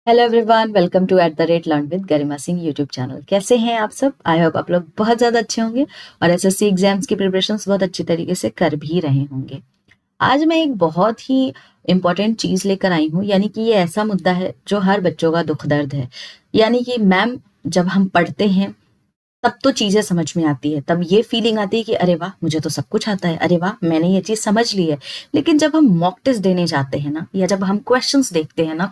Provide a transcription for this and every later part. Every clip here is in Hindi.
Hello everyone, welcome to @learn with Garima Singh YouTube channel. कैसे हैं आप सब? आई होप आप लोग बहुत ज़्यादा अच्छे होंगे और एसएससी एग्जाम्स की प्रिपरेशंस बहुत अच्छी तरीके से कर भी रहे होंगे। आज मैं एक बहुत ही इम्पॉर्टेंट चीज़ लेकर आई हूँ, यानी कि ये ऐसा मुद्दा है जो हर बच्चों का दुख दर्द है। यानी कि मैम, जब हम पढ़ते हैं तब तो चीज़ें समझ में आती है, तब ये फीलिंग आती है कि अरे वाह, मुझे तो सब कुछ आता है, अरे वाह, मैंने ये चीज़ समझ ली है। लेकिन जब हम मॉक टेस्ट देने जाते हैं ना, या जब हम क्वेश्चंस देखते हैं ना,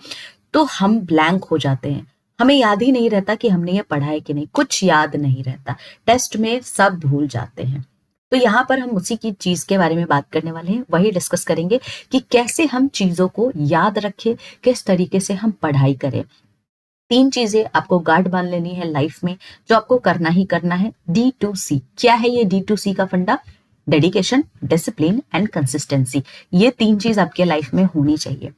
तो हम ब्लैंक हो जाते हैं। हमें याद ही नहीं रहता कि हमने ये पढ़ा है कि नहीं, कुछ याद नहीं रहता। टेस्ट में सब भूल जाते हैं। तो यहाँ पर हम उसी की चीज के बारे में बात करने वाले हैं, वही डिस्कस करेंगे कि कैसे हम चीजों को याद रखें, किस तरीके से हम पढ़ाई करें। 3 चीजें आपको गार्ड बांध लेनी है लाइफ में, जो आपको करना ही करना है। D2C क्या है? ये D2C का फंडा, डेडिकेशन, डिसिप्लिन एंड कंसिस्टेंसी। ये 3 चीज आपके लाइफ में होनी चाहिए।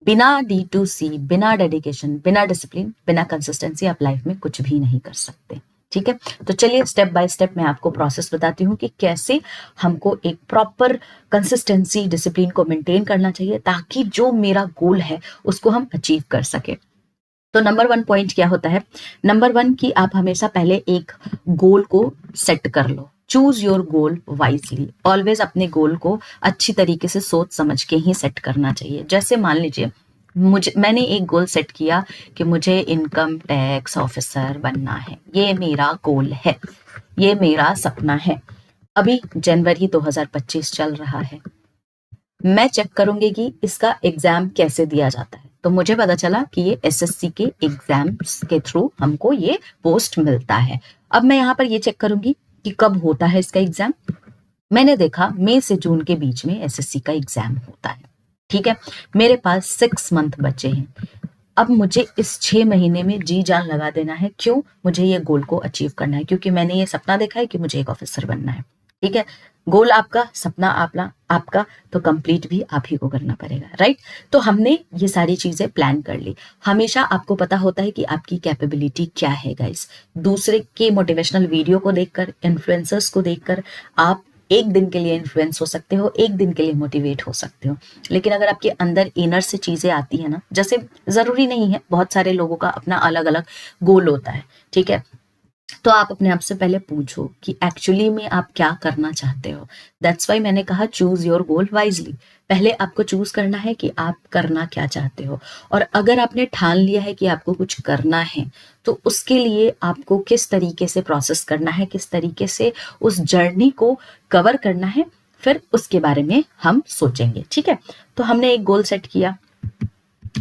बिना D2C, बिना डेडिकेशन, बिना डिसिप्लिन, बिना कंसिस्टेंसी आप लाइफ में कुछ भी नहीं कर सकते। ठीक है, तो चलिए स्टेप बाय स्टेप मैं आपको प्रोसेस बताती हूँ कि कैसे हमको एक प्रॉपर कंसिस्टेंसी, डिसिप्लिन को मेंटेन करना चाहिए, ताकि जो मेरा गोल है उसको हम अचीव कर सके। तो नंबर 1 पॉइंट क्या होता है? नंबर 1 कि आप हमेशा पहले एक गोल को सेट कर लो। Choose your goal wisely. Always अपने गोल को अच्छी तरीके से सोच समझ के ही सेट करना चाहिए। जैसे मान लीजिए, मैंने एक गोल सेट किया कि मुझे इनकम टैक्स ऑफिसर बनना है। ये मेरा गोल है, ये मेरा सपना है। अभी जनवरी 2025 चल रहा है। मैं चेक करूंगी कि इसका एग्जाम कैसे दिया जाता है। तो मुझे पता चला कि ये एसएससी के एग्जाम्स के थ्रू हमको ये पोस्ट मिलता है। अब मैं यहाँ पर ये चेक करूंगी कि कब होता है इसका एग्जाम। मैंने देखा मई से जून के बीच में एसएससी का एग्जाम होता है। ठीक है, मेरे पास 6 मंथ बचे हैं। अब मुझे इस 6 महीने में जी जान लगा देना है। क्यों? मुझे ये गोल को अचीव करना है, क्योंकि मैंने ये सपना देखा है कि मुझे एक ऑफिसर बनना है। ठीक है, गोल आपका, सपना आपका, तो कंप्लीट भी आप ही को करना पड़ेगा, राइट? तो हमने ये सारी चीजें प्लान कर ली। हमेशा आपको पता होता है कि आपकी कैपेबिलिटी क्या है गाइस। दूसरे के मोटिवेशनल वीडियो को देखकर, इन्फ्लुएंसर्स को देखकर आप एक दिन के लिए इन्फ्लुएंस हो सकते हो, एक दिन के लिए मोटिवेट हो सकते हो। लेकिन अगर आपके अंदर इनर से चीजें आती है ना, जैसे जरूरी नहीं है, बहुत सारे लोगों का अपना अलग अलग गोल होता है। ठीक है, तो आप अपने आप से पहले पूछो कि एक्चुअली में आप क्या करना चाहते हो। दैट्स वाई मैंने कहा चूज योर गोल वाइजली। पहले आपको चूज करना है कि आप करना क्या चाहते हो। और अगर आपने ठान लिया है कि आपको कुछ करना है, तो उसके लिए आपको किस तरीके से प्रोसेस करना है, किस तरीके से उस जर्नी को कवर करना है, फिर उसके बारे में हम सोचेंगे। ठीक है, तो हमने एक गोल सेट किया।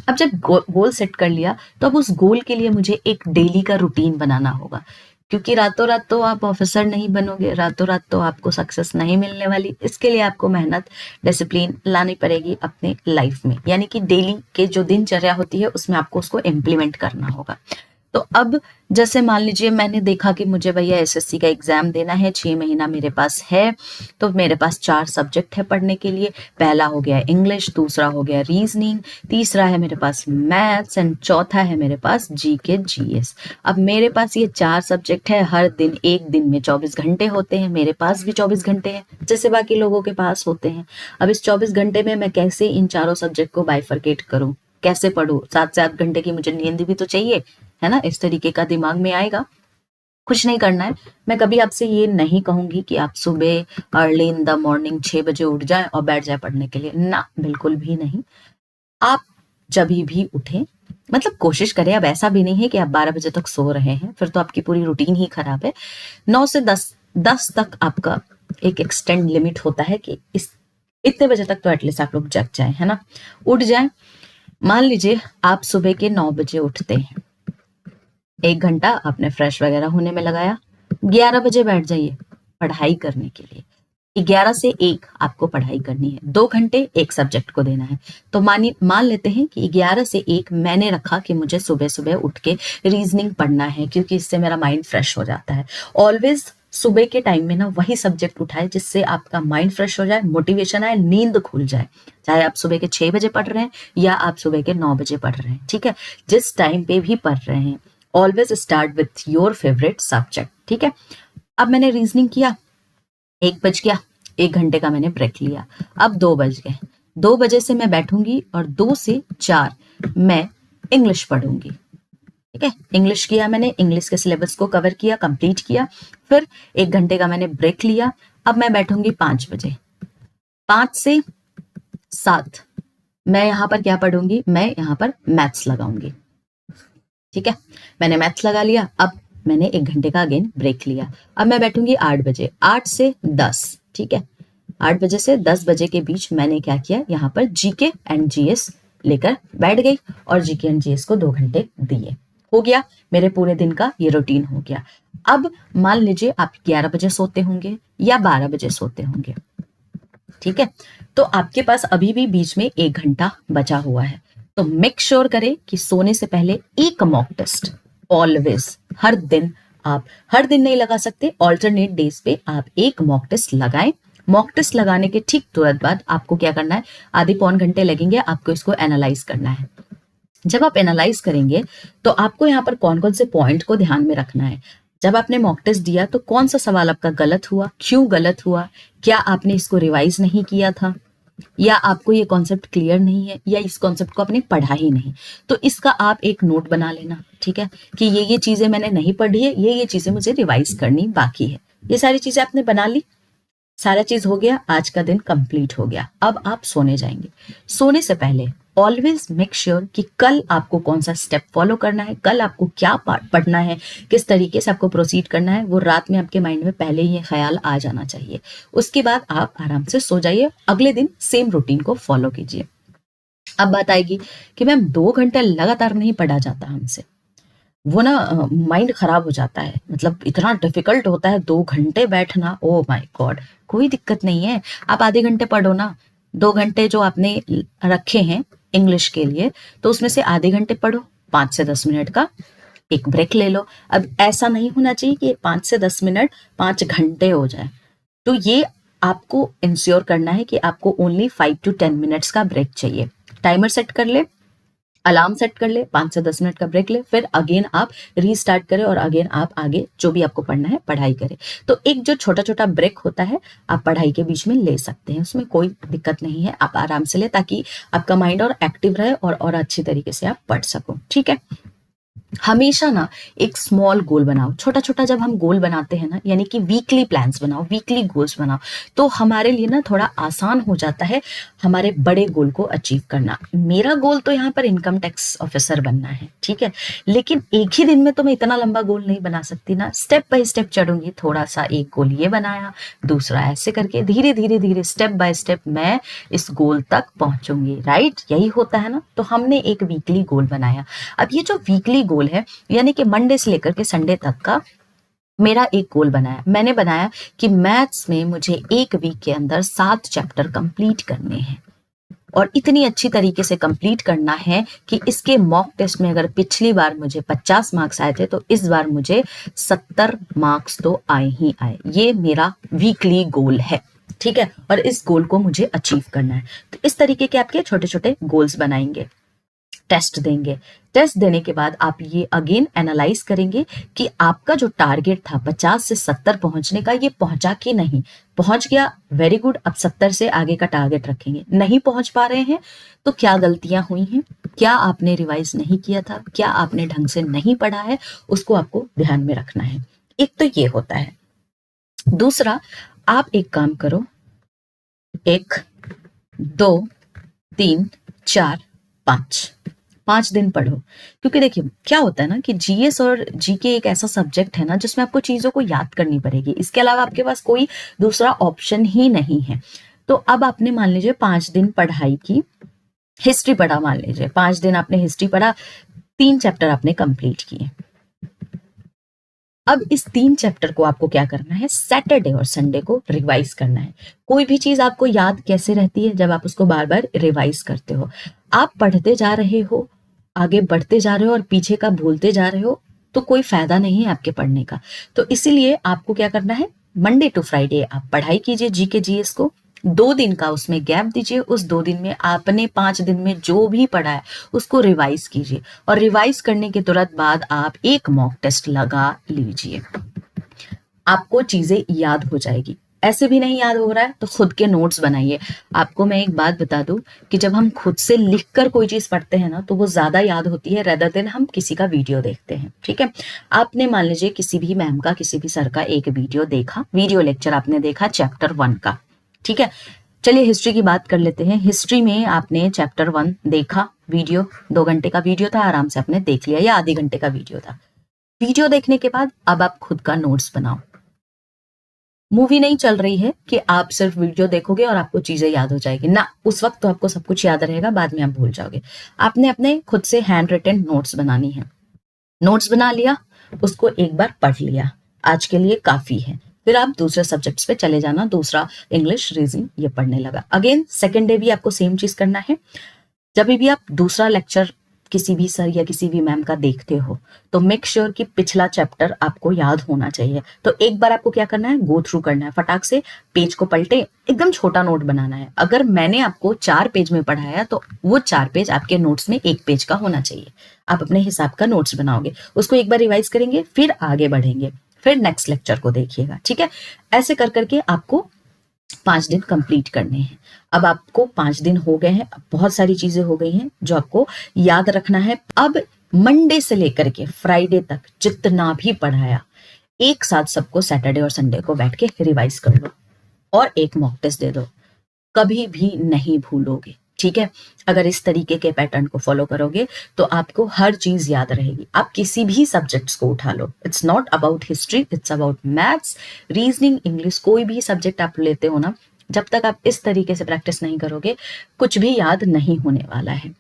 अब जब गोल सेट कर लिया, तो अब उस गोल के लिए मुझे एक डेली का रूटीन बनाना होगा, क्योंकि रातों रात तो आप ऑफिसर नहीं बनोगे, रातों रात तो आपको सक्सेस नहीं मिलने वाली। इसके लिए आपको मेहनत, डिसिप्लिन लानी पड़ेगी अपने लाइफ में। यानी कि डेली के जो दिनचर्या होती है उसमें आपको उसको इम्प्लीमेंट करना होगा। तो अब जैसे मान लीजिए, मैंने देखा कि मुझे भैया एसएससी का एग्जाम देना है, 6 महीना मेरे पास है। तो मेरे पास 4 सब्जेक्ट है पढ़ने के लिए। पहला हो गया इंग्लिश, दूसरा हो गया रीजनिंग, तीसरा है मेरे पास मैथ्स एंड चौथा है मेरे पास जीके जीएस। अब मेरे पास ये 4 सब्जेक्ट है। हर दिन, एक दिन में 24 घंटे होते हैं, मेरे पास भी 24 घंटे हैं जैसे बाकी लोगों के पास होते हैं। अब इस 24 घंटे में मैं कैसे इन चारों सब्जेक्ट को बाइफरकेट करूं, कैसे पढूं? 7 से 8 घंटे की मुझे नींद भी तो चाहिए, है ना? इस तरीके का दिमाग में आएगा। कुछ नहीं करना है। मैं कभी आपसे ये नहीं कहूंगी कि आप सुबह अर्ली इन द मॉर्निंग 6 बजे उठ जाएं और बैठ जाए पढ़ने के लिए, ना, बिल्कुल भी नहीं। आप जब भी उठें, मतलब कोशिश करें। अब ऐसा भी नहीं है कि आप 12 बजे तक सो रहे हैं, फिर तो आपकी पूरी रूटीन ही खराब है। 9 से 10 तक आपका एक एक्सटेंड लिमिट होता है कि इस इतने बजे तक तो एटलीस्ट आप लोग जग जाए, है ना, उठ जाए। मान लीजिए आप सुबह के 9 बजे उठते हैं, 1 घंटा आपने फ्रेश वगैरह होने में लगाया, 11 बजे बैठ जाइए पढ़ाई करने के लिए। 11 से 1 आपको पढ़ाई करनी है, 2 घंटे एक सब्जेक्ट को देना है। तो मान लेते हैं कि 11 से 1 मैंने रखा कि मुझे सुबह सुबह उठ के रीजनिंग पढ़ना है, क्योंकि इससे मेरा माइंड फ्रेश हो जाता है। ऑलवेज सुबह के टाइम में ना वही सब्जेक्ट उठाए जिससे आपका माइंड फ्रेश हो जाए, मोटिवेशन आए, नींद खुल जाए। चाहे आप सुबह के 6 बजे पढ़ रहे हैं या आप सुबह के 9 बजे पढ़ रहे हैं, ठीक है, जिस टाइम पे भी पढ़ रहे हैं, always start with your favourite subject. ठीक है, अब मैंने रीजनिंग किया, 1 बज गया, 1 घंटे का मैंने ब्रेक लिया। अब 2 बज गए, 2 बजे से मैं बैठूंगी और 2 से 4 मैं इंग्लिश पढ़ूंगी। ठीक है, इंग्लिश किया मैंने, इंग्लिश के सिलेबस को कवर किया, कंप्लीट किया, फिर 1 घंटे का मैंने ब्रेक लिया। अब मैं बैठूंगी 5 बजे, 5 से 7 मैं यहाँ पर क्या पढ़ूंगी, मैं यहाँ पर मैथ्स लगाऊंगी। ठीक है, मैंने मैथ्स लगा लिया। अब मैंने 1 घंटे का अगेन ब्रेक लिया। अब मैं बैठूंगी 8 बजे, 8 से 10। ठीक है, 8 बजे से 10 बजे के बीच मैंने क्या किया, यहाँ पर जीके एंड जीएस लेकर बैठ गई और जीके एंड जीएस को 2 घंटे दिए। हो गया, मेरे पूरे दिन का ये रूटीन हो गया। अब मान लीजिए आप 11 बजे सोते होंगे या 12 बजे सोते होंगे। ठीक है, तो आपके पास अभी भी बीच में 1 घंटा बचा हुआ है। तो मेक श्योर करें कि सोने से पहले एक मॉक टेस्ट ऑलवेज, हर दिन, आप हर दिन नहीं लगा सकते, ऑल्टरनेट डेज पे आप एक मॉक टेस्ट लगाएं। मॉक टेस्ट लगाने के ठीक तुरंत बाद आपको क्या करना है, आधे पौन घंटे लगेंगे आपको इसको एनालाइज करना है। जब आप एनालाइज करेंगे तो आपको यहाँ पर कौन कौन से पॉइंट को ध्यान में रखना है। जब आपने मॉक टेस्ट दिया तो कौन सा सवाल आपका गलत हुआ, क्यों गलत हुआ, क्या आपने इसको रिवाइज नहीं किया था, या आपको ये कॉन्सेप्ट क्लियर नहीं है, या इस कॉन्सेप्ट को आपने पढ़ा ही नहीं। तो इसका आप एक नोट बना लेना। ठीक है, कि ये चीजें मैंने नहीं पढ़ी है, ये चीजें मुझे रिवाइज करनी बाकी है। ये सारी चीजें आपने बना ली, सारा चीज हो गया, आज का दिन कंप्लीट हो गया। अब आप सोने जाएंगे। सोने से पहले ऑलवेज मेक श्योर कि कल आपको कौन सा स्टेप फॉलो करना है, कल आपको क्या पढ़ना है, किस तरीके से आपको प्रोसीड करना है, वो रात में आपके माइंड में पहले ही ख्याल आ जाना चाहिए। उसके बाद आप आराम से सो जाइए, अगले दिन सेम रूटीन को फॉलो कीजिए। अब बात आएगी कि मैम 2 घंटे लगातार नहीं पढ़ा जाता हमसे, वो ना माइंड खराब हो जाता है, मतलब इतना डिफिकल्ट होता है 2 घंटे बैठना। ओ माय गॉड, कोई दिक्कत नहीं है, आप आधे घंटे पढ़ो ना। 2 घंटे जो आपने रखे हैं इंग्लिश के लिए, तो उसमें से आधे घंटे पढ़ो, 5 से 10 मिनट का एक ब्रेक ले लो। अब ऐसा नहीं होना चाहिए कि 5 से 10 मिनट 5 घंटे हो जाए। तो ये आपको इंश्योर करना है कि आपको ओनली 5 to 10 मिनट्स का ब्रेक चाहिए। टाइमर सेट कर ले, अलार्म सेट कर ले, 5 से 10 मिनट का ब्रेक ले, फिर अगेन आप रीस्टार्ट करें और अगेन आप आगे जो भी आपको पढ़ना है पढ़ाई करें। तो एक जो छोटा छोटा ब्रेक होता है आप पढ़ाई के बीच में ले सकते हैं, उसमें कोई दिक्कत नहीं है, आप आराम से ले, ताकि आपका माइंड और एक्टिव रहे और अच्छी तरीके से आप पढ़ सको। ठीक है, हमेशा ना एक स्मॉल गोल बनाओ, छोटा छोटा जब हम गोल बनाते हैं ना, यानी कि वीकली प्लान्स बनाओ, वीकली गोल्स बनाओ, तो हमारे लिए ना थोड़ा आसान हो जाता है हमारे बड़े गोल को अचीव करना। मेरा गोल तो यहाँ पर इनकम टैक्स ऑफिसर बनना है। ठीक है, लेकिन एक ही दिन में तो मैं इतना लंबा गोल नहीं बना सकती ना, स्टेप बाय स्टेप चढ़ूंगी। थोड़ा सा एक गोल ये बनाया, दूसरा ऐसे करके धीरे धीरे धीरे स्टेप बाय स्टेप मैं इस गोल तक पहुंचूंगी। राइट, यही होता है ना। तो हमने एक वीकली गोल बनाया। अब ये जो वीकली गोल है, यानी कि मंडे से लेकर के संडे तक का मेरा एक गोल बनाया, मैंने बनाया कि मैथ्स में मुझे एक वीक के अंदर 7 चैप्टर कंप्लीट करने हैं, और इतनी अच्छी तरीके से कंप्लीट करना है कि इसके मॉक टेस्ट में अगर पिछली बार मुझे 50 मार्क्स आए थे तो इस बार मुझे 70 मार्क्स तो आए ही आए। ये मेरा वीकली गोल है। ठीक है, और इस गोल को मुझे अचीव करना है। तो इस तरीके के आपके छोटे छोटे गोल्स बनाएंगे, टेस्ट देंगे। टेस्ट देने के बाद आप ये अगेन एनालाइज करेंगे कि आपका जो टारगेट था 50 से 70 पहुंचने का, ये पहुंचा कि नहीं। पहुंच गया, वेरी गुड। अब 70 से आगे का टारगेट रखेंगे। नहीं पहुंच पा रहे हैं तो क्या गलतियां हुई हैं, क्या आपने रिवाइज नहीं किया था, क्या आपने ढंग से नहीं पढ़ा है, उसको आपको ध्यान में रखना है। एक तो ये होता है। दूसरा, आप एक काम करो, 1 2 3 4 5 दिन पढ़ो। क्योंकि देखिए क्या होता है ना कि जीएस और जीके एक ऐसा सब्जेक्ट है ना जिसमें आपको चीजों को याद करनी पड़ेगी, इसके अलावा आपके पास कोई दूसरा ऑप्शन ही नहीं है। तो अब आपने मान लीजिए 5 दिन पढ़ाई की, हिस्ट्री पढ़ा, मान लीजिए 5 दिन आपने हिस्ट्री पढ़ा, 3 चैप्टर आपने कंप्लीट किए। अब इस 3 चैप्टर को आपको क्या करना है, सैटरडे और संडे को रिवाइज करना है। कोई भी चीज आपको याद कैसे रहती है, जब आप उसको बार बार रिवाइज करते हो। आप पढ़ते जा रहे हो, आगे बढ़ते जा रहे हो और पीछे का भूलते जा रहे हो, तो कोई फायदा नहीं है आपके पढ़ने का। तो इसीलिए आपको क्या करना है, मंडे टू फ्राइडे आप पढ़ाई कीजिए जीके जीएस को, 2 दिन का उसमें गैप दीजिए। उस 2 दिन में आपने 5 दिन में जो भी पढ़ा है उसको रिवाइज कीजिए, और रिवाइज करने के तुरंत बाद आप एक मॉक टेस्ट लगा लीजिए। आपको चीजें याद हो जाएगी। ऐसे भी नहीं याद हो रहा है तो खुद के नोट्स बनाइए। आपको मैं एक बात बता दूं कि जब हम खुद से लिखकर कोई चीज पढ़ते हैं ना तो वो ज्यादा याद होती है रेदर देन हम किसी का वीडियो देखते हैं। ठीक है, आपने मान लीजिए किसी भी मैम का किसी भी सर का एक वीडियो देखा, वीडियो लेक्चर आपने देखा चैप्टर 1 का। ठीक है, चलिए हिस्ट्री की बात कर लेते हैं। हिस्ट्री में आपने चैप्टर 1 देखा, वीडियो 2 घंटे का वीडियो था, आराम से आपने देख लिया, या आधे घंटे का वीडियो था। वीडियो देखने के बाद अब आप खुद का नोट्स बनाओ। मूवी नहीं चल रही है कि आप सिर्फ वीडियो देखोगे और आपको चीजें याद हो जाएगी ना, उस वक्त तो आपको सब कुछ याद रहेगा, बाद में आप भूल जाओगे। आपने अपने खुद से हैंड रिटन नोट्स बनानी है। नोट्स बना लिया, उसको एक बार पढ़ लिया, आज के लिए काफी है। फिर आप दूसरे सब्जेक्ट्स पे चले जाना, दूसरा इंग्लिश, रीजनिंग ये पढ़ने लगा। अगेन सेकेंड डे भी आपको सेम चीज करना है। जब भी आप दूसरा लेक्चर किसी भी सर या किसी भी मैम का देखते हो तो मेक श्योर कि पिछला चैप्टर आपको याद होना चाहिए। तो एक बार आपको क्या करना है, गो थ्रू करना है, फटाक से पेज को पलटे, एकदम छोटा नोट बनाना है। अगर मैंने आपको 4 पेज में पढ़ाया तो वो 4 पेज आपके नोट्स में 1 पेज का होना चाहिए। आप अपने हिसाब का नोट्स बनाओगे, उसको एक बार रिवाइज करेंगे, फिर आगे बढ़ेंगे, फिर नेक्स्ट लेक्चर को देखिएगा। ठीक है, ऐसे कर करके आपको 5 दिन कंप्लीट करने हैं। अब आपको 5 दिन हो गए हैं, अब बहुत सारी चीजें हो गई हैं जो आपको याद रखना है। अब मंडे से लेकर के फ्राइडे तक जितना भी पढ़ाया, एक साथ सबको सैटरडे और संडे को बैठ के रिवाइज कर लो और एक मॉक टेस्ट दे दो। कभी भी नहीं भूलोगे। ठीक है, अगर इस तरीके के पैटर्न को फॉलो करोगे तो आपको हर चीज याद रहेगी। आप किसी भी सब्जेक्ट्स को उठा लो, it's not about history, it's about maths, reasoning, English, कोई भी सब्जेक्ट आप लेते हो ना, जब तक आप इस तरीके से प्रैक्टिस नहीं करोगे कुछ भी याद नहीं होने वाला है।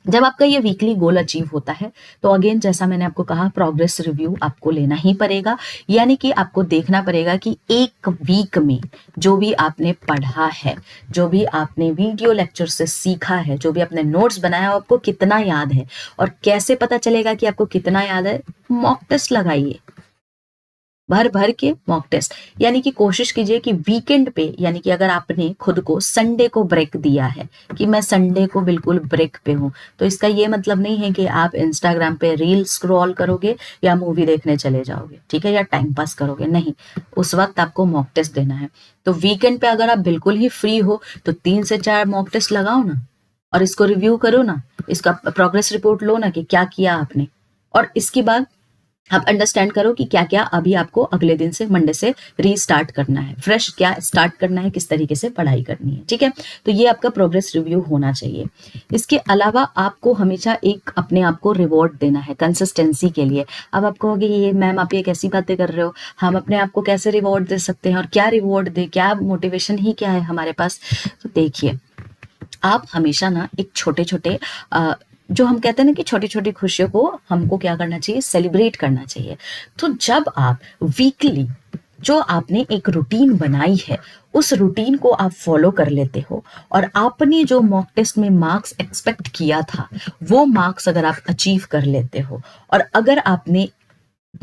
जब आपका ये वीकली गोल अचीव होता है तो अगेन जैसा मैंने आपको कहा, प्रोग्रेस रिव्यू आपको लेना ही पड़ेगा। यानी कि आपको देखना पड़ेगा कि एक वीक में जो भी आपने पढ़ा है, जो भी आपने वीडियो लेक्चर से सीखा है, जो भी आपने नोट्स बनाया हो, आपको कितना याद है। और कैसे पता चलेगा कि आपको कितना याद है, मॉक टेस्ट लगाइए, भर भर के मॉक टेस्ट। यानी कि कोशिश कीजिए कि वीकेंड पे, यानी कि अगर आपने खुद को संडे को ब्रेक दिया है कि मैं संडे को बिल्कुल ब्रेक पे हूं, तो इसका ये मतलब नहीं है कि आप इंस्टाग्राम पे रील स्क्रॉल करोगे या मूवी देखने चले जाओगे, ठीक है, या टाइम पास करोगे, नहीं। उस वक्त आपको मॉक टेस्ट देना है। तो वीकेंड पे अगर आप बिल्कुल ही फ्री हो तो 3 से 4 मॉक टेस्ट लगाओ ना, और इसको रिव्यू करो ना, इसका प्रोग्रेस रिपोर्ट लो ना कि क्या किया आपने। और इसके बाद आप अंडरस्टैंड करो कि क्या क्या अभी आपको अगले दिन से, मंडे से रीस्टार्ट करना है, फ्रेश क्या स्टार्ट करना है, किस तरीके से पढ़ाई करनी है। ठीक है, तो ये आपका प्रोग्रेस रिव्यू होना चाहिए। इसके अलावा आपको हमेशा एक अपने आप को रिवॉर्ड देना है कंसिस्टेंसी के लिए। अब आप कहोगे ये मैम आप ये कैसी बातें कर रहे हो, हम अपने आप को कैसे रिवॉर्ड दे सकते हैं, और क्या रिवॉर्ड दे, क्या मोटिवेशन ही क्या है हमारे पास। तो देखिए, आप हमेशा ना एक छोटे छोटे जो हम कहते हैं ना कि छोटी छोटी खुशियों को हमको क्या करना चाहिए, सेलिब्रेट करना चाहिए। तो जब आप वीकली जो आपने एक रूटीन बनाई है उस रूटीन को आप फॉलो कर लेते हो, और आपने जो मॉक टेस्ट में मार्क्स एक्सपेक्ट किया था वो मार्क्स अगर आप अचीव कर लेते हो, और अगर आपने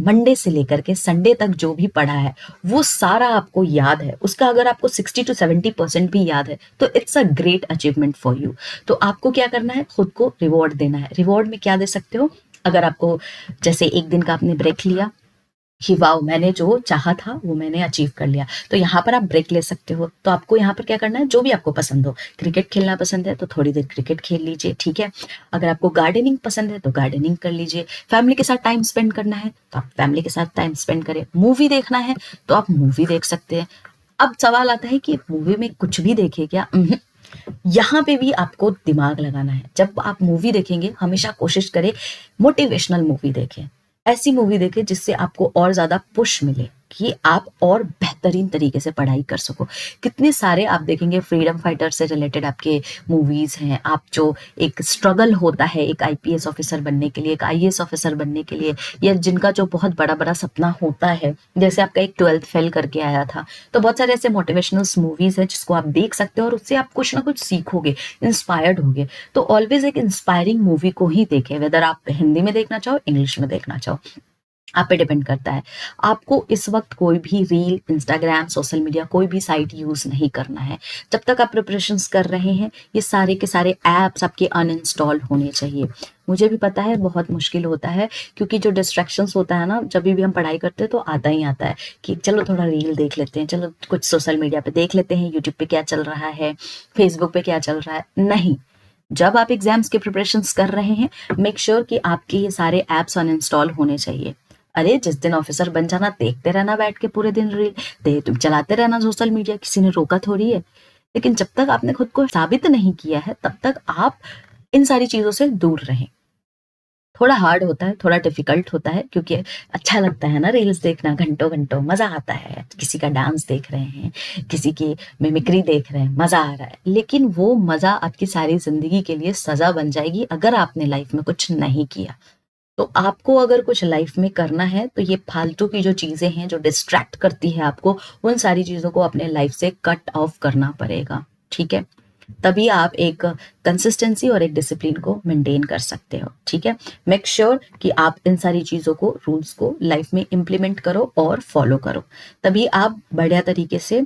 मंडे से लेकर के संडे तक जो भी पढ़ा है वो सारा आपको याद है, उसका अगर आपको 60 to 70% भी याद है, तो it's a great achievement for you. तो आपको क्या करना है, खुद को रिवॉर्ड देना है। रिवॉर्ड में क्या दे सकते हो, अगर आपको जैसे एक दिन का आपने ब्रेक लिया कि वाओ मैंने जो चाहा था वो मैंने अचीव कर लिया, तो यहाँ पर आप ब्रेक ले सकते हो। तो आपको यहाँ पर क्या करना है, जो भी आपको पसंद हो, क्रिकेट खेलना पसंद है तो थोड़ी देर क्रिकेट खेल लीजिए, ठीक है। अगर आपको गार्डनिंग पसंद है तो गार्डनिंग कर लीजिए। फैमिली के साथ टाइम स्पेंड करना है तो आप फैमिली के साथ टाइम स्पेंड करें। मूवी देखना है तो आप मूवी देख सकते हैं। अब सवाल आता है कि मूवी में कुछ भी देखे क्या, यहाँ पे भी आपको दिमाग लगाना है। जब आप मूवी देखेंगे हमेशा कोशिश करें मोटिवेशनल मूवी देखें, ऐसी मूवी देखें जिससे आपको और ज्यादा पुश मिले कि आप और बेहतरीन तरीके से पढ़ाई कर सको। कितने सारे आप देखेंगे फ्रीडम फाइटर से रिलेटेड आपके मूवीज हैं। आप जो एक स्ट्रगल होता है एक आईपीएस ऑफिसर बनने के लिए, एक आईएएस ऑफिसर बनने के लिए, या जिनका जो बहुत बड़ा बड़ा सपना होता है, जैसे आपका एक 12th फेल करके आया था, तो बहुत सारे ऐसे मोटिवेशनल मूवीज हैं जिसको आप देख सकते हो और उससे आप कुछ ना कुछ सीखोगे, इंस्पायर्ड होगे। तो ऑलवेज एक इंस्पायरिंग मूवी को ही देखें, वेदर आप हिंदी में देखना चाहो, इंग्लिश में देखना चाहो। आप पे डिपेंड करता है। आपको इस वक्त कोई भी रील, इंस्टाग्राम, सोशल मीडिया, कोई भी साइट यूज़ नहीं करना है। जब तक आप प्रिपरेशंस कर रहे हैं, ये सारे के सारे ऐप्स आपके अनइंस्टॉल होने चाहिए। मुझे भी पता है बहुत मुश्किल होता है, क्योंकि जो डिस्ट्रैक्शंस होता है ना, जब भी हम पढ़ाई करते हैं तो आता ही आता है कि चलो थोड़ा रील देख लेते हैं, चलो कुछ सोशल मीडिया पे देख लेते हैं, यूट्यूब पे क्या चल रहा है, फेसबुक पे क्या चल रहा है। नहीं, जब आप एग्जाम्स के प्रिपरेशंस कर रहे हैं, मेक श्योर कि आपके ये सारे ऐप्स अनइंस्टॉल होने चाहिए। अरे जिस दिन ऑफिसर बन जाना, देखते रहना बैठ के पूरे दिन रील, तुम चलाते रहना सोशल मीडिया, किसी ने रोका थोड़ी है। लेकिन जब तक आपने खुद को साबित नहीं किया है, तब तक आप इन सारी चीजों से दूर रहें। थोड़ा हार्ड होता है, थोड़ा डिफिकल्ट होता है, क्योंकि अच्छा लगता है ना रील्स देखना, घंटों घंटों मजा आता है। किसी का डांस देख रहे हैं, किसी की मिमिक्री देख रहे हैं, मजा आ रहा है। लेकिन वो मजा आपकी सारी जिंदगी के लिए सजा बन जाएगी अगर आपने लाइफ में कुछ नहीं किया। तो आपको अगर कुछ लाइफ में करना है, तो ये फालतू की जो चीजें हैं जो डिस्ट्रैक्ट करती है आपको, उन सारी चीजों को अपने लाइफ से कट ऑफ करना पड़ेगा। ठीक है, तभी आप एक कंसिस्टेंसी और एक डिसिप्लिन को मेंटेन कर सकते हो। ठीक है, मेक श्योर कि आप इन सारी चीजों को, रूल्स को लाइफ में इंप्लीमेंट करो और फॉलो करो, तभी आप बढ़िया तरीके से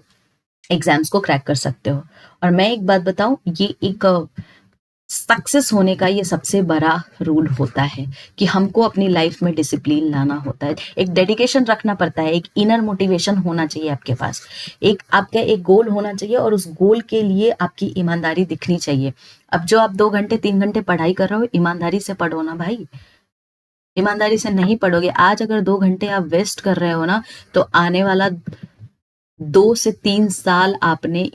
एग्जाम्स को क्रैक कर सकते हो। और मैं एक बात बताऊं, ये एक सक्सेस होने का ये सबसे बड़ा रूल होता है कि हमको अपनी लाइफ में डिसिप्लिन लाना होता है, एक डेडिकेशन रखना पड़ता है, एक इनर मोटिवेशन होना चाहिए आपके पास, एक आपका एक गोल होना चाहिए, और उस गोल के लिए आपकी ईमानदारी दिखनी चाहिए। अब जो आप 2 घंटे 3 घंटे पढ़ाई कर रहे हो, ईमानदारी से पढ़ो ना भाई। ईमानदारी से नहीं पढ़ोगे, आज अगर 2 घंटे आप वेस्ट कर रहे हो ना, तो आने वाला 2 से 3 साल आपने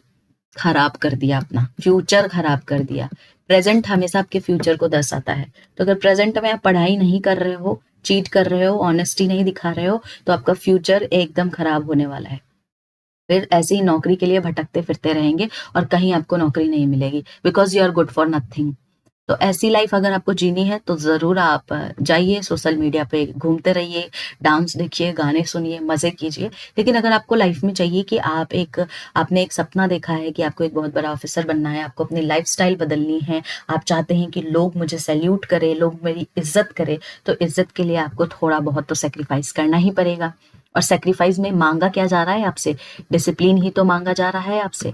खराब कर दिया, अपना फ्यूचर खराब कर दिया। प्रेजेंट हमेशा आपके फ्यूचर को दर्शाता है। तो अगर प्रेजेंट में आप पढ़ाई नहीं कर रहे हो, चीट कर रहे हो, ऑनेस्टी नहीं दिखा रहे हो, तो आपका फ्यूचर एकदम खराब होने वाला है। फिर ऐसे ही नौकरी के लिए भटकते फिरते रहेंगे और कहीं आपको नौकरी नहीं मिलेगी, because you are good for nothing. तो ऐसी लाइफ अगर आपको जीनी है, तो जरूर आप जाइए सोशल मीडिया पे, घूमते रहिए, डांस देखिए, गाने सुनिए, मजे कीजिए। लेकिन अगर आपको लाइफ में चाहिए कि आपने एक सपना देखा है कि आपको एक बहुत बड़ा ऑफिसर बनना है, आपको अपनी लाइफस्टाइल बदलनी है, आप चाहते हैं कि लोग मुझे सैल्यूट करें, लोग मेरी इज्जत करें, तो इज्जत के लिए आपको थोड़ा बहुत तो सेक्रीफाइस करना ही पड़ेगा। और सेक्रीफाइस में मांगा क्या जा रहा है आपसे? डिसिप्लिन ही तो मांगा जा रहा है आपसे,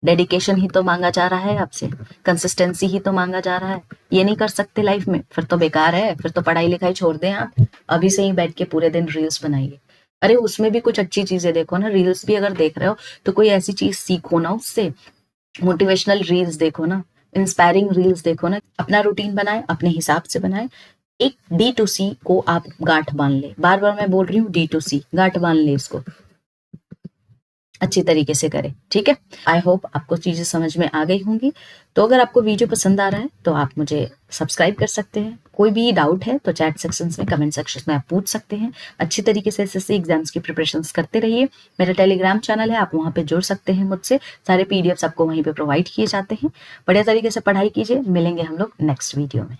डेडिकेशन ही तो मांगा जा रहा है आपसे, कंसिस्टेंसी ही तो मांगा जा रहा है। ये नहीं कर सकते लाइफ में, फिर तो बेकार है, फिर तो पढ़ाई लिखाई छोड़ दें आप, अभी से ही बैठ के पूरे दिन रील्स बनाइए। अरे उसमें भी कुछ अच्छी चीजें देखो ना, रील्स भी अगर देख रहे हो तो कोई ऐसी चीज सीखो ना उससे, मोटिवेशनल रील्स देखो ना, इंस्पायरिंग रील्स देखो ना। अपना रूटीन बनाए, अपने हिसाब से बनाए। एक D2C को आप गांठ बांध ले, बार बार मैं बोल रही हूँ D2C, गांठ बांध ले इसको, अच्छी तरीके से करें। ठीक है, आई होप आपको चीजें समझ में आ गई होंगी। तो अगर आपको वीडियो पसंद आ रहा है तो आप मुझे सब्सक्राइब कर सकते हैं। कोई भी डाउट है तो चैट सेक्शन में, कमेंट सेक्शन में आप पूछ सकते हैं। अच्छी तरीके से SSC एग्जाम्स की प्रिपरेशंस करते रहिए। मेरा टेलीग्राम चैनल है, आप वहाँ पे जुड़ सकते हैं मुझसे, सारे PDFs आपको वहीं पे प्रोवाइड किए जाते हैं। बढ़िया तरीके से पढ़ाई कीजिए। मिलेंगे हम लोग नेक्स्ट वीडियो में।